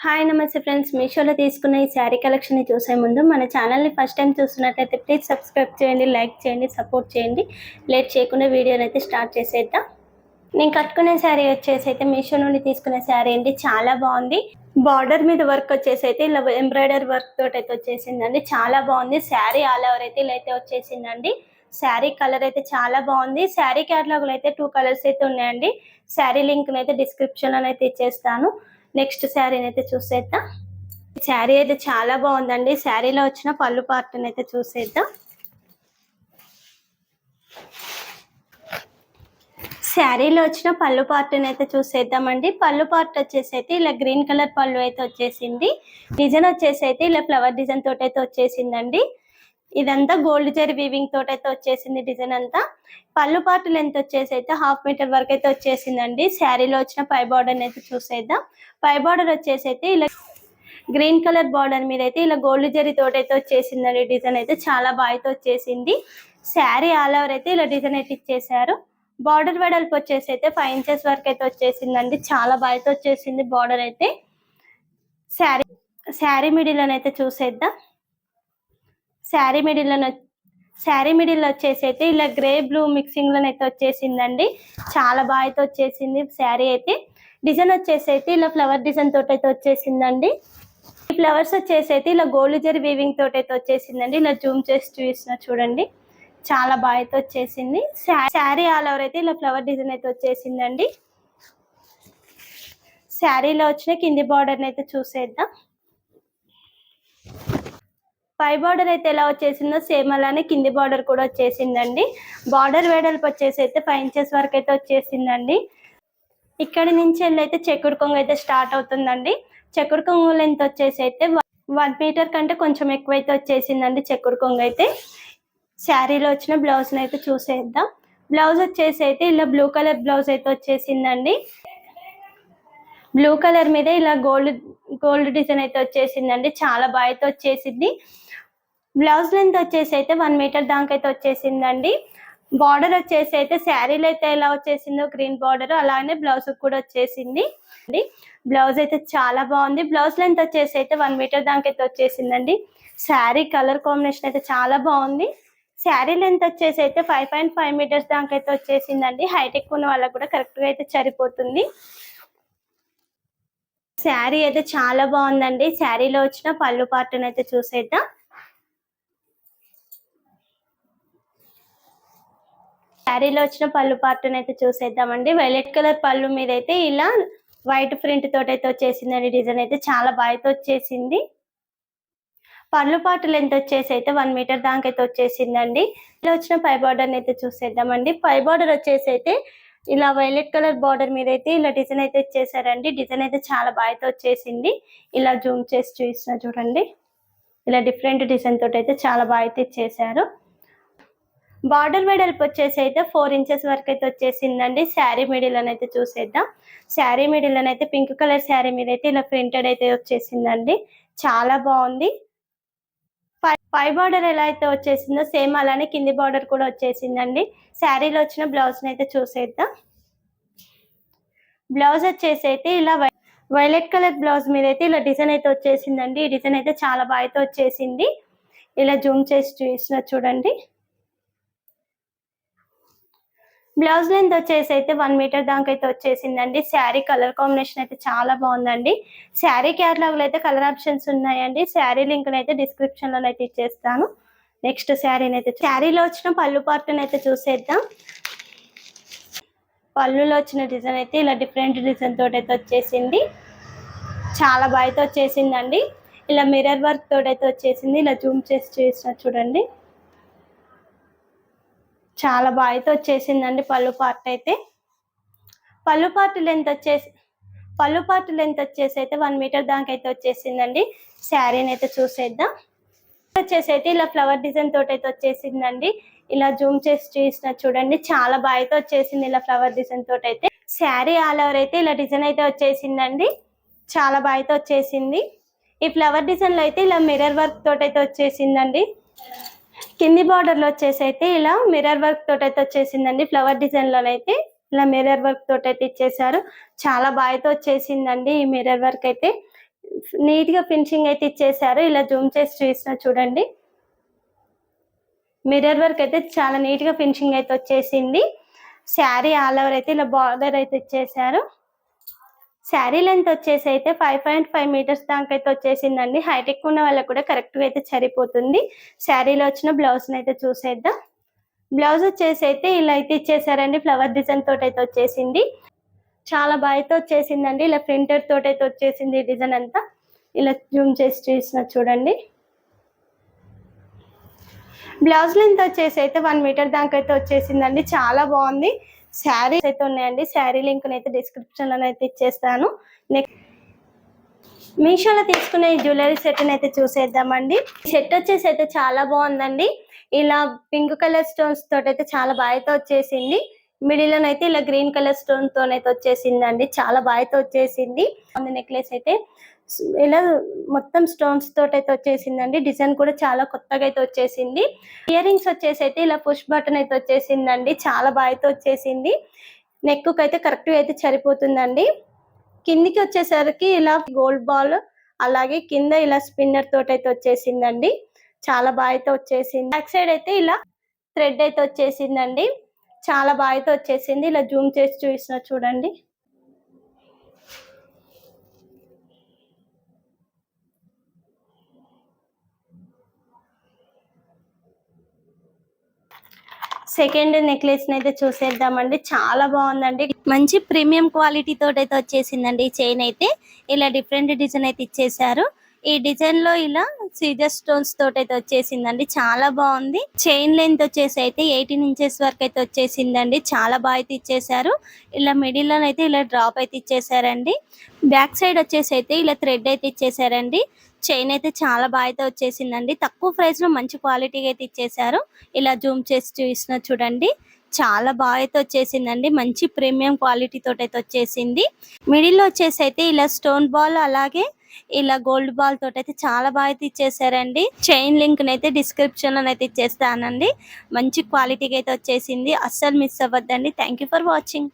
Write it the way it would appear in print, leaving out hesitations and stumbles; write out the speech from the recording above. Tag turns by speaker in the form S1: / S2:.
S1: Hi నమస్తే friends, మీషోలో తీసుకున్న ఈ శారీ కలెక్షన్ని చూసే ముందు మన ఛానల్ని ఫస్ట్ టైం చూస్తున్నట్లయితే ప్లీజ్ సబ్స్క్రైబ్ చేయండి, లైక్ చేయండి, సపోర్ట్ చేయండి. లేట్ చేయకుండా వీడియోని అయితే స్టార్ట్ చేసేద్దాం. నేను కట్టుకునే శారీ వచ్చేసి అయితే మీషో నుండి తీసుకునే శారీ అండి. చాలా బాగుంది. బార్డర్ మీద వర్క్ వచ్చేసి అయితే ఇలా ఎంబ్రాయిడరీ వర్క్ తోటి అయితే వచ్చేసిందండి. చాలా బాగుంది. శారీ ఆల్ ఓవర్ అయితే ఇలా అయితే వచ్చేసిందండి. శారీ కలర్ అయితే చాలా బాగుంది. శారీ క్యాటలాగ్లో అయితే 2 కలర్స్ అయితే ఉన్నాయండి. శారీ లింక్ అయితే డిస్క్రిప్షన్లో అయితే ఇచ్చేస్తాను. నెక్స్ట్ శారీని అయితే చూసేద్దాం. శారీ అయితే చాలా బాగుందండి. శారీలో వచ్చిన పళ్ళు పార్ట్ని అయితే చూసేద్దాం. శారీలో వచ్చిన పళ్ళు పార్ట్ని అయితే చూసేద్దామండి. పళ్ళు పార్ట్ వచ్చేసి అయితే ఇలా గ్రీన్ కలర్ పళ్ళు అయితే వచ్చేసింది. డిజైన్ వచ్చేసి అయితే ఇలా ఫ్లవర్ డిజైన్ తోటి అయితే వచ్చేసిందండి. ఇదంతా గోల్డ్ జరీ వీవింగ్ తోటి అయితే వచ్చేసింది. డిజైన్ అంతా పళ్ళు పార్ట్ లెంత్ వచ్చేసి అయితే 1/2 మీటర్ వరకు అయితే వచ్చేసిందండి. శారీలో వచ్చిన పై బార్డర్ అయితే చూసేద్దాం. పై బార్డర్ వచ్చేసి అయితే ఇలా గ్రీన్ కలర్ బార్డర్ మీద అయితే ఇలా గోల్డ్ జరీ తోటి అయితే వచ్చేసిందండి. డిజైన్ అయితే చాలా బాగా వచ్చేసింది. శారీ ఆల్ ఓవర్ అయితే ఇలా డిజైన్ అయితే ఇచ్చేసారు. బార్డర్ వెడల్పు వచ్చేసి అయితే 5 ఇంచెస్ వరకు అయితే వచ్చేసిందండి. చాలా బాగా వచ్చేసింది బార్డర్ అయితే. శారీ మిడిల్ అయితే చూసేద్దాం. శారీ మిడిల్ వచ్చేసి అయితే ఇలా గ్రే బ్లూ మిక్సింగ్ లో అయితే వచ్చేసిందండి. చాలా బాగా అయితే వచ్చేసింది శారీ అయితే. డిజైన్ వచ్చేసి అయితే ఇలా ఫ్లవర్ డిజైన్ తోటి అయితే వచ్చేసిందండి. ఈ ఫ్లవర్స్ వచ్చేసి అయితే ఇలా గోల్డ్ జరీ వీవింగ్ తోటి అయితే వచ్చేసిందండి. ఇలా జూమ్ చేసి చూసిన చూడండి, చాలా బాగా అయితే వచ్చేసింది. శారీ ఆల్ ఓవర్ అయితే ఇలా ఫ్లవర్ డిజైన్ అయితే వచ్చేసిందండి. శారీలో వచ్చిన కింది బార్డర్ అయితే చూసేద్దాం. పై బార్డర్ అయితే ఎలా వచ్చేసిందో సేమ్ అలానే కింది బార్డర్ కూడా వచ్చేసిందండి. బార్డర్ వెడల్పు వచ్చేసి అయితే 5 ఇంచెస్ వరకు అయితే వచ్చేసిందండి. ఇక్కడి నుంచి అయితే చెక్కుడు కొంగు అయితే స్టార్ట్ అవుతుందండి. చెక్కుడు కొంగు లెంత్ వచ్చేసి అయితే 1 మీటర్ కంటే కొంచెం ఎక్కువైతే వచ్చేసిందండి చెక్కుడు కొంగు అయితే. శారీలో వచ్చిన బ్లౌజ్ అయితే చూసేద్దాం. బ్లౌజ్ వచ్చేసి అయితే ఇలా బ్లూ కలర్ బ్లౌజ్ అయితే వచ్చేసిందండి. బ్లూ కలర్ మీద ఇలా గోల్డ్ డిజైన్ అయితే వచ్చేసిందండి. చాలా బాగా అయితే వచ్చేసింది. బ్లౌజ్ లెంత్ వచ్చేసి అయితే 1 మీటర్ దాకా అయితే వచ్చేసిందండి. బార్డర్ వచ్చేసి అయితే శారీలో అయితే ఎలా వచ్చేసిందో గ్రీన్ బార్డర్ అలానే బ్లౌజ్ కూడా వచ్చేసింది. బ్లౌజ్ అయితే చాలా బాగుంది. బ్లౌజ్ లెంత్ వచ్చేసి అయితే 1 మీటర్ దాకా అయితే వచ్చేసిందండి. శారీ కలర్ కాంబినేషన్ అయితే చాలా బాగుంది. శారీ లెంత్ వచ్చేసి అయితే 5.5 మీటర్స్ దాకా అయితే వచ్చేసిందండి. హైట్ ఎక్కువ ఉన్న వాళ్ళకి కూడా కరెక్ట్ గా అయితే సరిపోతుంది. శారీ అయితే చాలా బాగుందండి. శారీలో వచ్చిన పళ్ళు పార్ట్ని అయితే చూసేద్దాం. శారీలో వచ్చిన పళ్ళు పార్ట్ని అయితే చూసేద్దామండి. వైలెట్ కలర్ పళ్ళు మీద అయితే ఇలా వైట్ ప్రింట్ తోటి అయితే వచ్చేసిందండి. డిజైన్ అయితే చాలా బాగా వచ్చేసింది. పళ్ళు పార్ట్ లెంత్ వచ్చేసి అయితే 1 మీటర్ దాకా అయితే వచ్చేసిందండి. ఇలా వచ్చిన పై బార్డర్ అయితే చూసేద్దామండి. పై బార్డర్ వచ్చేసి అయితే ఇలా వైలెట్ కలర్ బార్డర్ మీద అయితే ఇలా డిజైన్ అయితే ఇచ్చేసారండి. డిజైన్ అయితే చాలా బాగా వచ్చేసింది. ఇలా జూమ్ చేసి చూసిన చూడండి, ఇలా డిఫరెంట్ డిజైన్ తోటి అయితే చాలా బాగా అయితే ఇచ్చేసారు. బార్డర్ వెడల్పు వచ్చేసి అయితే 4 ఇంచెస్ వరకు అయితే వచ్చేసిందండి. శారీ మిడిల్ అయితే చూసేద్దాం. శారీ మిడిల్ అయితే పింక్ కలర్ శారీ మీద అయితే ఇలా ప్రింటెడ్ అయితే వచ్చేసిందండి. చాలా బాగుంది. పై బార్డర్ ఎలా అయితే వచ్చేసిందో సేమ్ అలానే కింది బార్డర్ కూడా వచ్చేసిందండి. శారీలో వచ్చిన బ్లౌజ్ అయితే చూసేద్దాం. బ్లౌజ్ వచ్చేసి అయితే ఇలా వైలెట్ కలర్ బ్లౌజ్ మీద అయితే ఇలా డిజైన్ అయితే వచ్చేసిందండి. ఈ డిజైన్ అయితే చాలా బాగా వచ్చేసింది. ఇలా జూమ్ చేసి చూసిన చూడండి. బ్లౌజ్ లెంత్ వచ్చేసి అయితే 1 మీటర్ దాకా అయితే వచ్చేసిందండి. శారీ కలర్ కాంబినేషన్ అయితే చాలా బాగుందండి. శారీ క్యాటలాగ్ లో అయితే కలర్ ఆప్షన్స్ ఉన్నాయండి. శారీ లింక్ అయితే డిస్క్రిప్షన్ లో అయితే ఇచ్చేస్తాను. నెక్స్ట్ శారీని అయితే శారీలో వచ్చిన పళ్ళు పార్ట్ని అయితే చూసేద్దాం. పళ్ళులో వచ్చిన డిజైన్ అయితే ఇలా డిఫరెంట్ డిజైన్ తోటి అయితే వచ్చేసింది. చాలా బాగా వచ్చేసిందండి. ఇలా మిర్రర్ వర్క్ తోటి అయితే వచ్చేసింది. ఇలా జూమ్ చేసి చూసిన చూడండి, చాలా బాగా వచ్చేసిందండి. పళ్ళు పార్ట్ అయితే పళ్ళు పార్ట్ లెంత్ వచ్చేసి అయితే 1 మీటర్ దాకా అయితే వచ్చేసిందండి. శారీని అయితే చూసేద్దాం. వచ్చేసి అయితే ఇలా ఫ్లవర్ డిజైన్ తోటి అయితే వచ్చేసిందండి. ఇలా జూమ్ చేసి చూసిన చూడండి, చాలా బాగా వచ్చేసింది. ఇలా ఫ్లవర్ డిజైన్ తోటి అయితే శారీ ఆల్ ఓవర్ అయితే ఇలా డిజైన్ అయితే వచ్చేసిందండి. చాలా బాగా వచ్చేసింది. ఈ ఫ్లవర్ డిజైన్ లో అయితే ఇలా మిర్రర్ వర్క్ తోటి అయితే వచ్చేసిందండి. కింది బార్డర్ లో వచ్చేసి అయితే ఇలా మిర్రర్ వర్క్ తోటి అయితే వచ్చేసిందండి. ఫ్లవర్ డిజైన్ లోనైతే ఇలా మిర్రర్ వర్క్ తోటి అయితే ఇచ్చేసారు. చాలా బాగా వచ్చేసిందండి ఈ మిర్రర్ వర్క్ అయితే. నీట్ గా ఫినిషింగ్ అయితే ఇచ్చేసారు. ఇలా జూమ్ చేసి చూసిన చూడండి, మిర్రర్ వర్క్ అయితే చాలా నీట్ గా ఫినిషింగ్ అయితే వచ్చేసింది. శారీ ఆల్ ఓవర్ అయితే ఇలా బార్డర్ అయితే ఇచ్చేసారు. శారీ లెంత్ వచ్చేసి అయితే 5.5 మీటర్స్ దాకా అయితే వచ్చేసిందండి. హైట్ ఎక్కువ ఉన్న వాళ్ళకి కూడా కరెక్ట్ గా అయితే సరిపోతుంది. శారీలో వచ్చిన బ్లౌజ్ అయితే చూసేద్దాం. బ్లౌజ్ వచ్చేసి అయితే ఇలా అయితే ఇచ్చేసారండి. ఫ్లవర్ డిజైన్ తోటి అయితే వచ్చేసింది. చాలా బాగా అయితే వచ్చేసిందండి. ఇలా ప్రింటెడ్ తోటి అయితే వచ్చేసింది డిజైన్ అంతా. ఇలా జూమ్ చేసి చూసిన చూడండి. బ్లౌజ్ లెంత్ వచ్చేసి అయితే 1 మీటర్ దాకా అయితే వచ్చేసిందండి. చాలా బాగుంది. శారీస్ అయితే ఉన్నాయండి. శారీ లింక్ అయితే డిస్క్రిప్షన్ లో అయితే ఇచ్చేస్తాను. నెక్స్ట్ మీషోలో తీసుకునే ఈ జ్యువెలరీ సెట్ అయితే చూసేద్దామండి. సెట్ వచ్చేసి అయితే చాలా బాగుందండి. ఇలా పింక్ కలర్ స్టోన్స్ తోటి అయితే చాలా బాగా అయితే వచ్చేసింది. మిడిల్ లోనైతే ఇలా గ్రీన్ కలర్ స్టోన్ తోనైతే వచ్చేసిందండి. చాలా బాగా అయితే వచ్చేసింది. నెక్లెస్ అయితే ఇలా మొత్తం స్టోన్స్ తోటి అయితే వచ్చేసిందండి. డిజైన్ కూడా చాలా కొత్తగా అయితే వచ్చేసింది. ఇయర్ రింగ్స్ వచ్చేసి అయితే ఇలా పుష్ బటన్ అయితే వచ్చేసిందండి. చాలా బాగా అయితే వచ్చేసింది. నెక్ కు అయితే కరెక్ట్ గా అయితే సరిపోతుందండి. కిందికి వచ్చేసరికి ఇలా గోల్డ్ బాల్, అలాగే కింద ఇలా స్పిన్నర్ తోటి అయితే వచ్చేసిందండి. చాలా బాగా అయితే వచ్చేసింది. బ్యాక్ సైడ్ అయితే ఇలా థ్రెడ్ అయితే వచ్చేసిందండి. చాలా బాగా అయితే వచ్చేసింది. ఇలా జూమ్ చేసి చూసిన చూడండి. సెకండ్ నెక్లెస్ అయితే చూసేద్దామండి. చాలా బాగుందండి. మంచి ప్రీమియం క్వాలిటీ తోటి అయితే వచ్చేసిందండి. ఈ చైన్ అయితే ఇలా డిఫరెంట్ డిజైన్ అయితే ఇచ్చేసారు. ఈ డిజైన్ లో ఇలా సీజర్ స్టోన్స్ తోటి అయితే వచ్చేసిందండి. చాలా బాగుంది. చైన్ లెంత్ వచ్చేసి అయితే 18 ఇంచెస్ వరకు అయితే వచ్చేసిందండి. చాలా బాగా అయితే ఇచ్చేసారు. ఇలా మిడిల్ లో అయితే ఇలా డ్రాప్ అయితే ఇచ్చేసారండి. బ్యాక్ సైడ్ వచ్చేసి అయితే ఇలా థ్రెడ్ అయితే ఇచ్చేసారండి. చైన్ అయితే చాలా బాగా అయితే వచ్చేసిందండి. తక్కువ ప్రైస్ లో మంచి క్వాలిటీగా అయితే ఇచ్చేసారు. ఇలా జూమ్ చేసి చూసిన చూడండి. చాలా బాగా అయితే వచ్చేసిందండి. మంచి ప్రీమియం క్వాలిటీ తోటి అయితే వచ్చేసింది. మిడిల్ లో వచ్చేసి అయితే ఇలా స్టోన్ బాల్, అలాగే ఇలా గోల్డ్ బాల్ తోటి అయితే చాలా బాగా అయితే ఇచ్చేసారండి. చైన్ లింక్ అయితే డిస్క్రిప్షన్ లో అయితే ఇచ్చేస్తానండి. మంచి క్వాలిటీగా అయితే వచ్చేసింది. అస్సలు మిస్ అవ్వద్దండి. Thank you for watching.